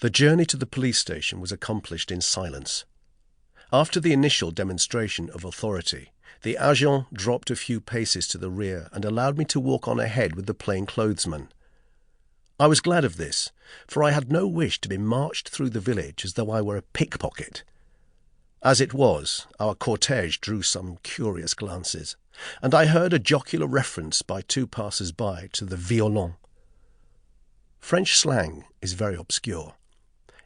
The journey to the police station was accomplished in silence. After the initial demonstration of authority, the agent dropped a few paces to the rear and allowed me to walk on ahead with the plainclothesman. I was glad of this, for I had no wish to be marched through the village as though I were a pickpocket. As it was, our cortège drew some curious glances, and I heard a jocular reference by two passers-by to the violon. French slang is very obscure.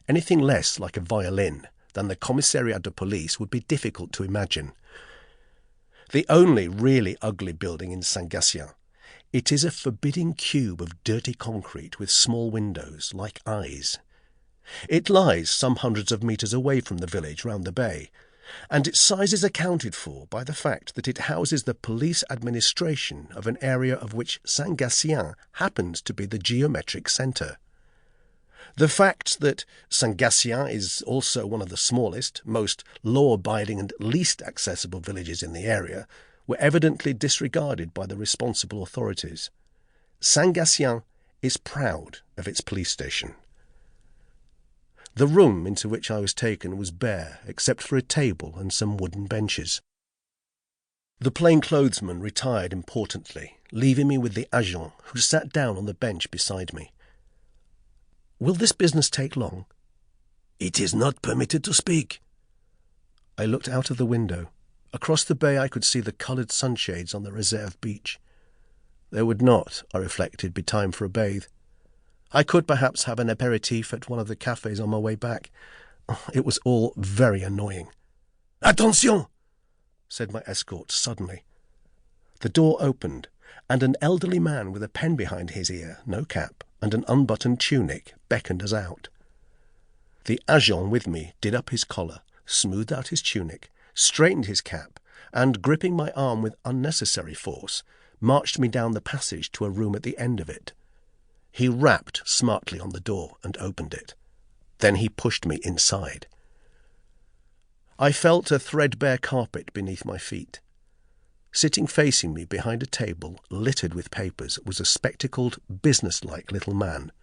Anything less like a violin than the commissariat de police would be difficult to imagine. The only really ugly building in Saint-Gatien, it is a forbidding cube of dirty concrete with small windows, like eyes. It lies some hundreds of metres away from the village round the bay, and its size is accounted for by the fact that it houses the police administration of an area of which Saint-Gatien happens to be the geometric centre. The fact that Saint-Gatien is also one of the smallest, most law-abiding and least accessible villages in the area were evidently disregarded by the responsible authorities. Saint-Gatien is proud of its police station. The room into which I was taken was bare, except for a table and some wooden benches. The plainclothesman retired importantly, leaving me with the agent, who sat down on the bench beside me. "Will this business take long?" "It is not permitted to speak." I looked out of the window. Across the bay I could see the coloured sunshades on the reserve beach. There would not, I reflected, be time for a bathe. I could perhaps have an apéritif at one of the cafes on my way back. It was all very annoying. "Attention!" said my escort suddenly. The door opened, and an elderly man with a pen behind his ear, no cap, and an unbuttoned tunic beckoned us out. The agent with me did up his collar, smoothed out his tunic, straightened his cap, and, gripping my arm with unnecessary force, marched me down the passage to a room at the end of it. He rapped smartly on the door and opened it. Then he pushed me inside. I felt a threadbare carpet beneath my feet. Sitting facing me behind a table littered with papers was a spectacled, businesslike little man.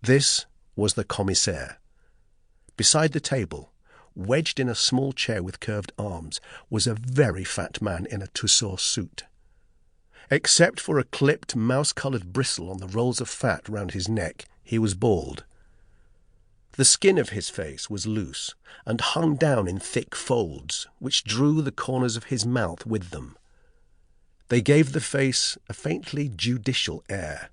This was the commissaire. Beside the table, wedged in a small chair with curved arms, was a very fat man in a tussore suit. Except for a clipped, mouse-coloured bristle on the rolls of fat round his neck, he was bald. The skin of his face was loose and hung down in thick folds, which drew the corners of his mouth with them. They gave the face a faintly judicial air.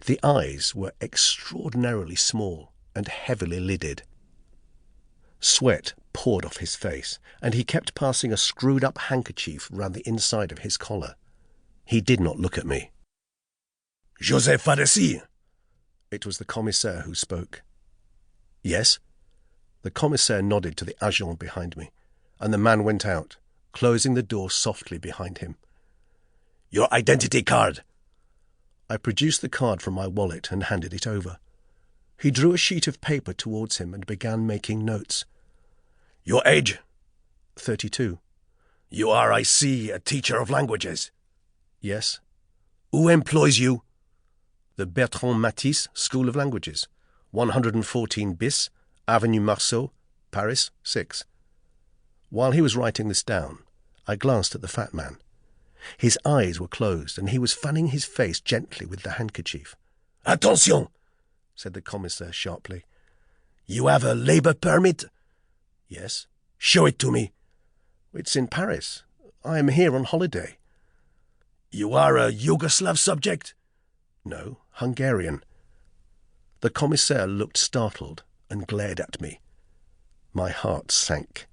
The eyes were extraordinarily small and heavily lidded. Sweat poured off his face, and he kept passing a screwed-up handkerchief round the inside of his collar. He did not look at me. "Josef Vadassy!" It was the commissaire who spoke. "Yes?" The commissaire nodded to the agent behind me, and the man went out, closing the door softly behind him. "Your identity card!" I produced the card from my wallet and handed it over. He drew a sheet of paper towards him and began making notes. "Your age?" 32. "You are, I see, a teacher of languages." "Yes." "Who employs you?" "The Bertrand Matisse School of Languages, 114 bis, Avenue Marceau, Paris, 6. While he was writing this down, I glanced at the fat man. His eyes were closed, and he was fanning his face gently with the handkerchief. "Attention!" said the commissaire sharply. "You have a labour permit?" "Yes." "Show it to me." "It's in Paris. I am here on holiday." "You are a Yugoslav subject?" "No, Hungarian." The commissaire looked startled and glared at me. My heart sank.